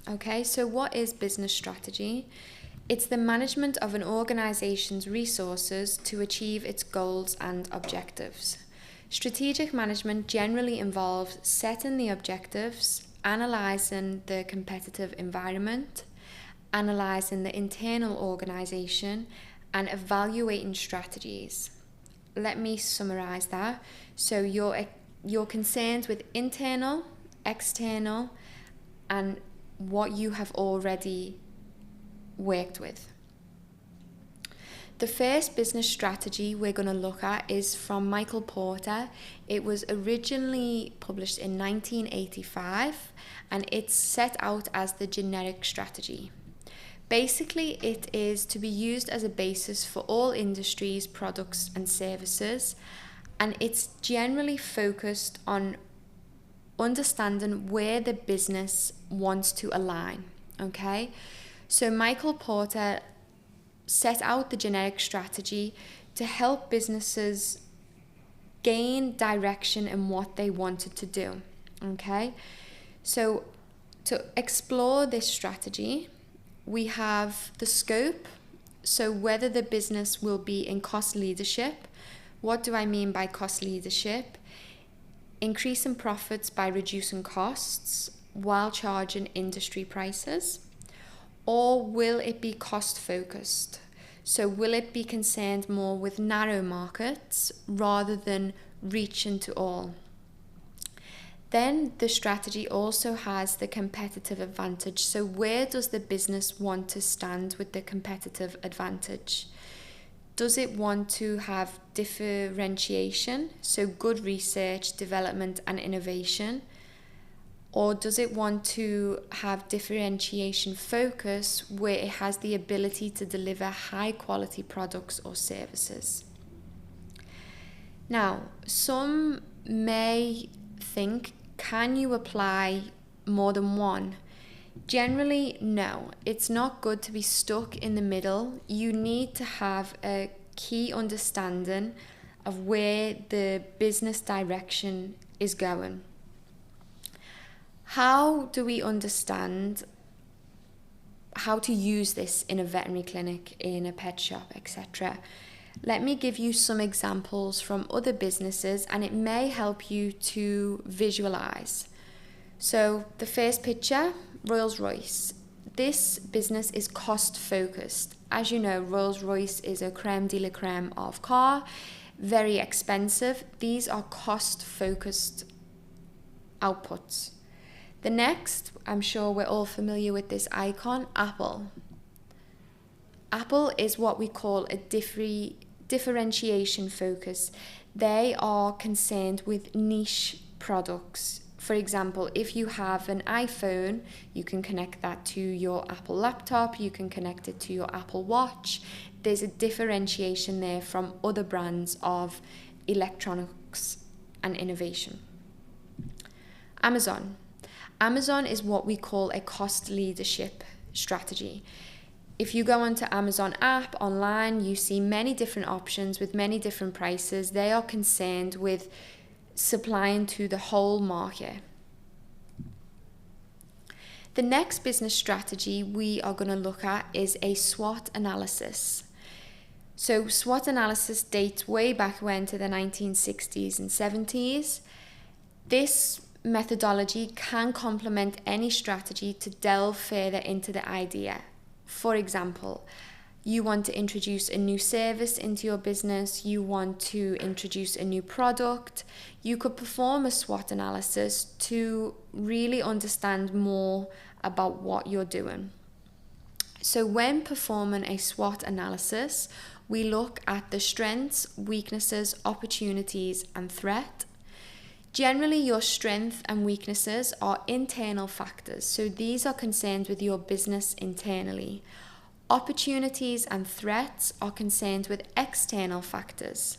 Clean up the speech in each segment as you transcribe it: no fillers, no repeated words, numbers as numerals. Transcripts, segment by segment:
Okay, so what is business strategy? It's the management of an organization's resources to achieve its goals and objectives. Strategic management generally involves setting the objectives, analysing the competitive environment, analysing the internal organisation, and evaluating strategies. Let me summarise that. So you're concerned with internal, external, and what you have already worked with. The first business strategy we're going to look at is from Michael Porter. It was originally published in 1985 and it's set out as the generic strategy. Basically, it is to be used as a basis for all industries, products and services, and it's generally focused on understanding where the business wants to align. Okay, so Michael Porter set out the generic strategy to help businesses gain direction in what they wanted to do. Okay, so to explore this strategy, we have the scope, so whether the business will be in cost leadership. What do I mean by cost leadership? Increasing profits by reducing costs while charging industry prices. Or will it be cost focused? So will it be concerned more with narrow markets rather than reaching to all? Then the strategy also has the competitive advantage. So where does the business want to stand with the competitive advantage? Does it want to have differentiation, so good research, development and innovation? Or does it want to have differentiation focus where it has the ability to deliver high quality products or services? Now, some may think, can you apply more than one? Generally, no. It's not good to be stuck in the middle. You need to have a key understanding of where the business direction is going. How do we understand how to use this in a veterinary clinic, in a pet shop, etc.? Let me give you some examples from other businesses and it may help you to visualize. So the first picture, Rolls-Royce. This business is cost focused. As you know, Rolls-Royce is a creme de la creme of car, very expensive. These are cost focused outputs. The next, I'm sure we're all familiar with this icon, Apple. Apple is what we call a differentiation focus. They are concerned with niche products. For example, if you have an iPhone, you can connect that to your Apple laptop, you can connect it to your Apple Watch. There's a differentiation there from other brands of electronics and innovation. Amazon. Amazon is what we call a cost leadership strategy. If you go onto Amazon app online, you see many different options with many different prices. They are concerned with supplying to the whole market. The next business strategy we are going to look at is a SWOT analysis. So SWOT analysis dates way back when, to the 1960s and 70s. This methodology can complement any strategy to delve further into the idea. For example, you want to introduce a new service into your business, you want to introduce a new product, you could perform a SWOT analysis to really understand more about what you're doing. So when performing a SWOT analysis, we look at the strengths, weaknesses, opportunities, and threat. Generally, your strengths and weaknesses are internal factors, so these are concerned with your business internally. Opportunities and threats are concerned with external factors.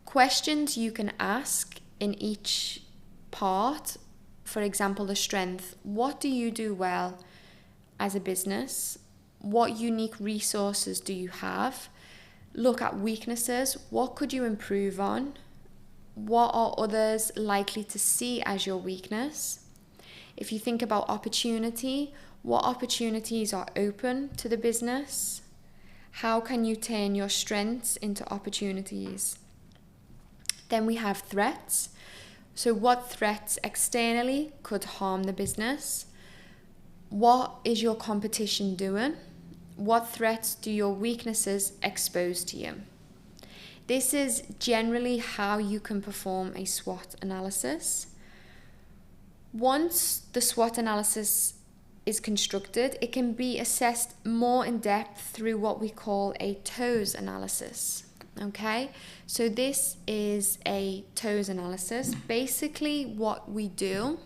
Questions you can ask in each part, for example, the strength, what do you do well as a business? What unique resources do you have? Look at weaknesses, what could you improve on? What are others likely to see as your weakness? If you think about opportunity, what opportunities are open to the business? How can you turn your strengths into opportunities? Then we have threats. So what threats externally could harm the business? What is your competition doing? What threats do your weaknesses expose to you? This is generally how you can perform a SWOT analysis. Once the SWOT analysis is constructed, it can be assessed more in depth through what we call a TOES analysis. Okay, so this is a TOES analysis. Basically, what we do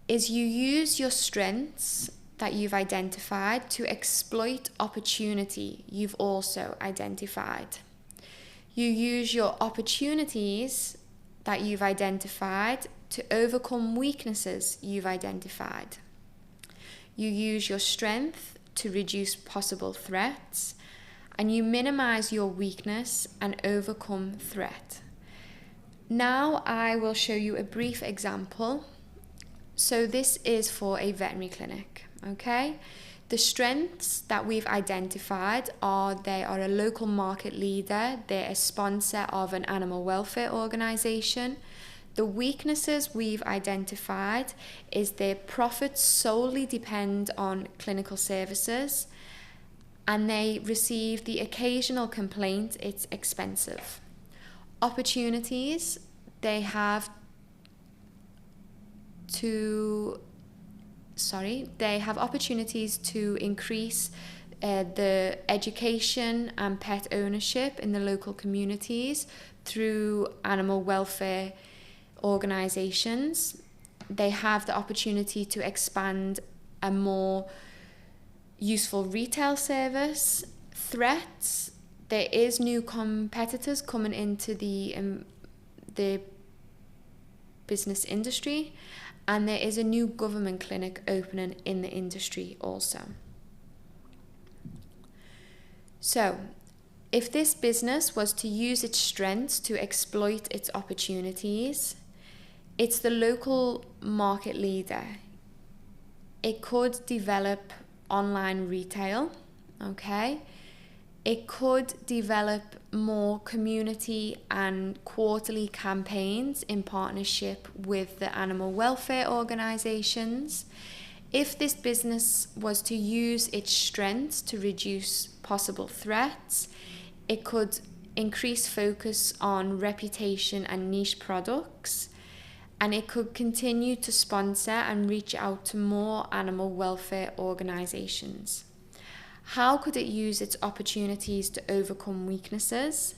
is you use your strengths that you've identified to exploit opportunity you've also identified. You use your opportunities that you've identified to overcome weaknesses you've identified. You use your strength to reduce possible threats, and you minimize your weakness and overcome threat. Now I will show you a brief example. So this is for a veterinary clinic, okay? The strengths that we've identified are they are a local market leader, they're a sponsor of an animal welfare organisation. The weaknesses we've identified is their profits solely depend on clinical services, and they receive the occasional complaint it's expensive. Opportunities, they have opportunities to increase the education and pet ownership in the local communities through animal welfare organisations. They have the opportunity to expand a more useful retail service. Threats, there is new competitors coming into the business industry, and there is a new government clinic opening in the industry also. So, if this business was to use its strengths to exploit its opportunities, it's the local market leader. It could develop online retail, okay? It could develop more community and quarterly campaigns in partnership with the animal welfare organisations. If this business was to use its strengths to reduce possible threats, it could increase focus on reputation and niche products, and it could continue to sponsor and reach out to more animal welfare organisations. How could it use its opportunities to overcome weaknesses,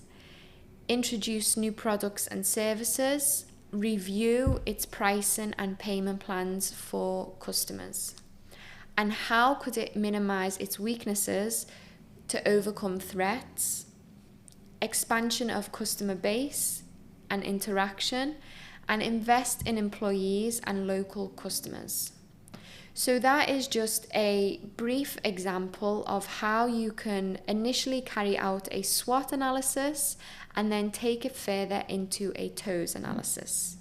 introduce new products and services, review its pricing and payment plans for customers? And how could it minimize its weaknesses to overcome threats, expansion of customer base and interaction, and invest in employees and local customers? So that is just a brief example of how you can initially carry out a SWOT analysis and then take it further into a TOES analysis.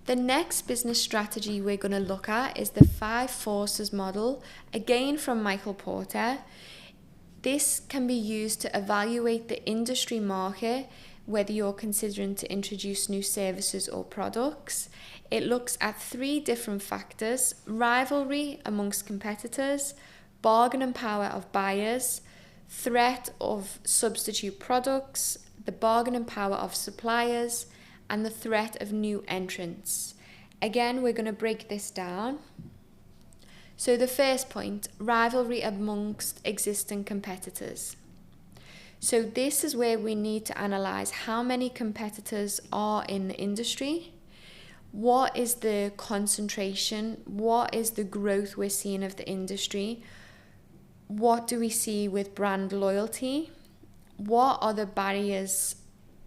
The next business strategy we're going to look at is the 5 forces model, again from Michael Porter. This can be used to evaluate the industry market, whether you're considering to introduce new services or products. It looks at 3 different factors: rivalry amongst competitors, bargaining power of buyers, threat of substitute products, the bargaining power of suppliers, and the threat of new entrants. Again, we're going to break this down. So the first point, rivalry amongst existing competitors. So this is where we need to analyse how many competitors are in the industry. What is the concentration? What is the growth we're seeing of the industry? What do we see with brand loyalty? What are the barriers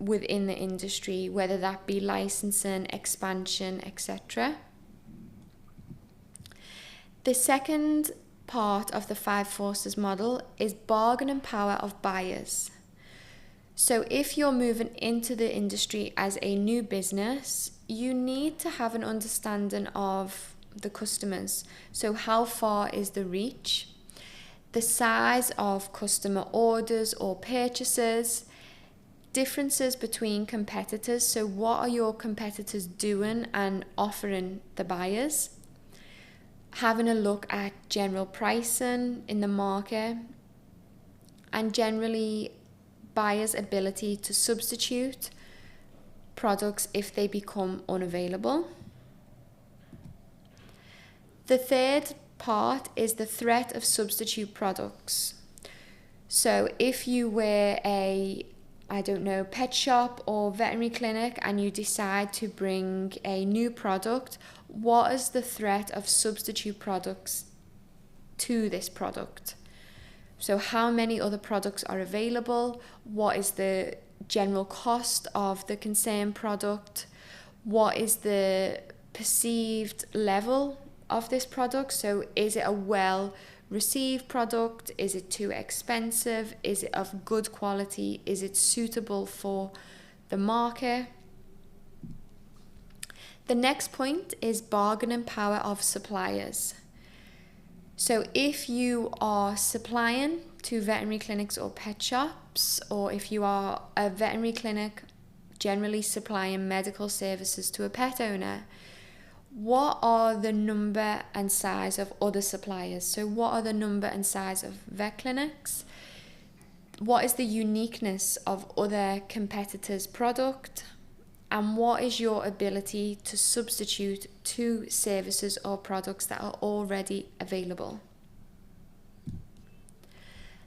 within the industry, whether that be licensing, expansion, etc.? The second part of the 5 forces model is bargaining power of buyers. So if you're moving into the industry as a new business, you need to have an understanding of the customers. So how far is the reach? The size of customer orders or purchases, differences between competitors. So what are your competitors doing and offering the buyers? Having a look at general pricing in the market, and generally buyers' ability to substitute products if they become unavailable. The third part is the threat of substitute products. So if you were a pet shop or veterinary clinic and you decide to bring a new product, what is the threat of substitute products to this product? So how many other products are available? What is the general cost of the concerned product? What is the perceived level of this product? So is it a well-received product? Is it too expensive? Is it of good quality? Is it suitable for the market? The next point is bargaining power of suppliers. So if you are supplying to veterinary clinics or pet shops, or if you are a veterinary clinic generally supplying medical services to a pet owner, what are the number and size of other suppliers? So what are the number and size of vet clinics? What is the uniqueness of other competitors' product? And what is your ability to substitute to services or products that are already available?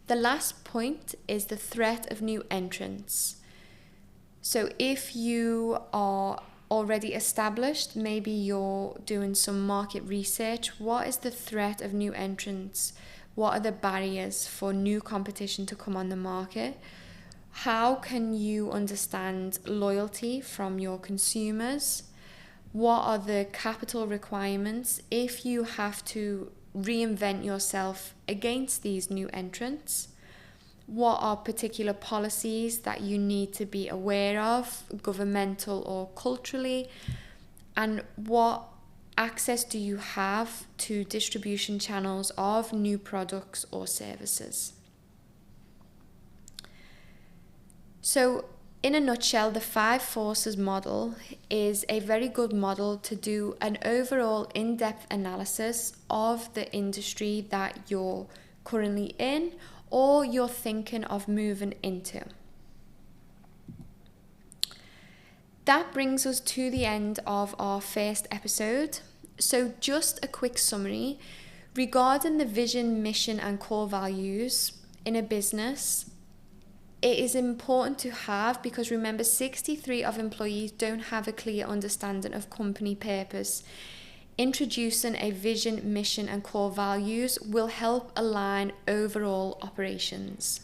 The last point is the threat of new entrants. So if you are already established, maybe you're doing some market research, what is the threat of new entrants? What are the barriers for new competition to come on the market? How can you understand loyalty from your consumers? What are the capital requirements if you have to reinvent yourself against these new entrants? What are particular policies that you need to be aware of, governmental or culturally? And what access do you have to distribution channels of new products or services? So in a nutshell, the 5 forces model is a very good model to do an overall in-depth analysis of the industry that you're currently in or you're thinking of moving into. That brings us to the end of our first episode. So just a quick summary regarding the vision, mission and core values in a business. It is important to have, because remember 63% of employees don't have a clear understanding of company purpose. Introducing a vision, mission and core values will help align overall operations.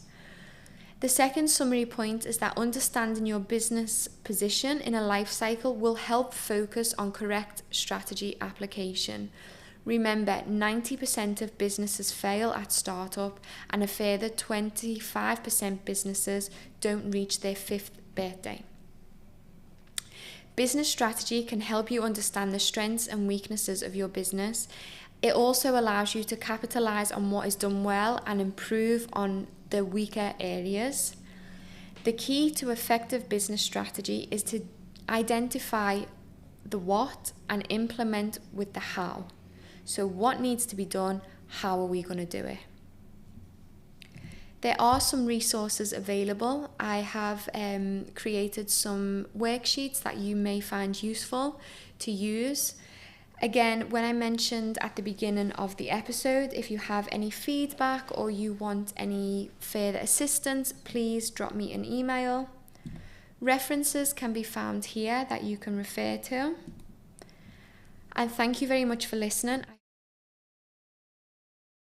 The second summary point is that understanding your business position in a life cycle will help focus on correct strategy application. Remember, 90% of businesses fail at startup and a further 25% businesses don't reach their 5th birthday. Business strategy can help you understand the strengths and weaknesses of your business. It also allows you to capitalize on what is done well and improve on the weaker areas. The key to effective business strategy is to identify the what and implement with the how. So what needs to be done? How are we going to do it? There are some resources available. I have created some worksheets that you may find useful to use. Again, when I mentioned at the beginning of the episode, if you have any feedback or you want any further assistance, please drop me an email. References can be found here that you can refer to. And thank you very much for listening.